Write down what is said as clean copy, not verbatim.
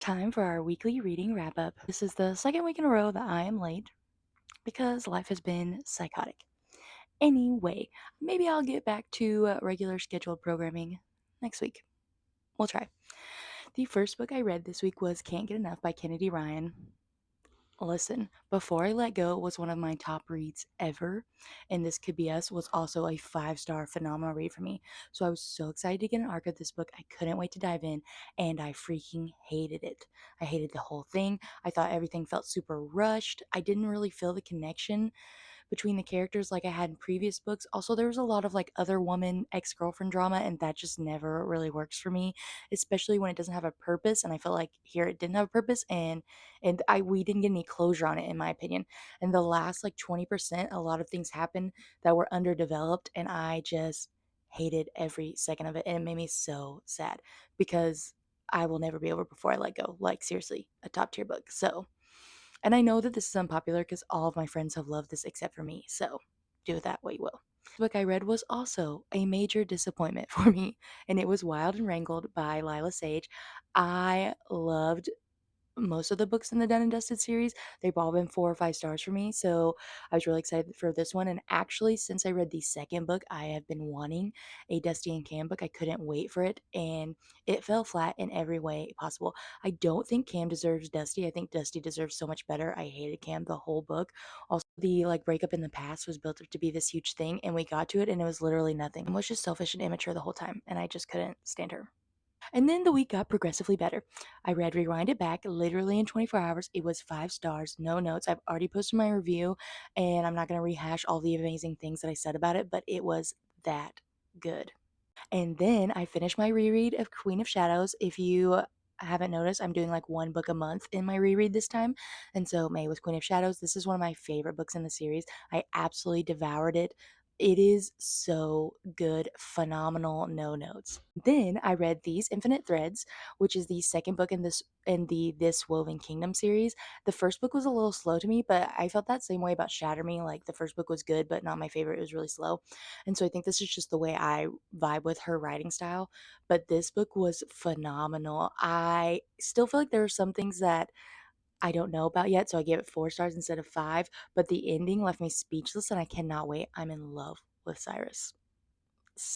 Time for our weekly reading wrap up. This is the second week in a row that I am late because life has been psychotic. Anyway, maybe I'll get back to regular scheduled programming next week. We'll try. The first book I read this week was Can't Get Enough by Kennedy Ryan. Listen, Before I Let Go was one of my top reads ever, and This Could Be Us was also a five-star phenomenal read for me. So I was so excited to get an arc of this book. I couldn't wait to dive in, and I freaking hated it. I hated the whole thing. I thought everything felt super rushed. I didn't really feel the connection between the characters like I had in previous books. Also, there was a lot of like other woman ex girlfriend drama, and that just never really works for me, especially when it doesn't have a purpose. And I felt like here it didn't have a purpose, and I we didn't get any closure on it, in my opinion. And the last like 20%, a lot of things happened that were underdeveloped, and I just hated every second of it, and it made me so sad because I will never be over Before I Let Go. Like seriously, a top tier book. So and I know that this is unpopular because all of my friends have loved this except for me, so do with that what you will. The book I read was also a major disappointment for me, and it was Wild and Wrangled by Lila Sage. I loved most of the books in the Dun and Dusted series. They've all been 4 or 5 stars for me. So I was really excited for this one. And actually, since I read the second book, I have been wanting a Dusty and Cam book. I couldn't wait for it. And it fell flat in every way possible. I don't think Cam deserves Dusty. I think Dusty deserves so much better. I hated Cam the whole book. Also, the like breakup in the past was built up to be this huge thing, and we got to it, and it was literally nothing. And was just selfish and immature the whole time, and I just couldn't stand her. And then the week got progressively better. I read Rewind It Back literally in 24 hours. It was 5 stars, no notes. I've already posted my review, and I'm not going to rehash all the amazing things that I said about it, but it was that good. And then I finished my reread of Queen of Shadows. If you haven't noticed, I'm doing like one book a month in my reread this time. And so May was Queen of Shadows. This is one of my favorite books in the series. I absolutely devoured it. It is so good, phenomenal, no notes. Then I read These Infinite Threads, which is the second book in the This Woven Kingdom series. The first book was a little slow to me, but I felt that same way about Shatter Me. Like the first book was good, but not my favorite. It was really slow. And so I think this is just the way I vibe with her writing style. But this book was phenomenal. I still feel like there are some things that I don't know about yet, so I gave it 4 stars instead of five. But the ending left me speechless, and I cannot wait. I'm in love with Cyrus.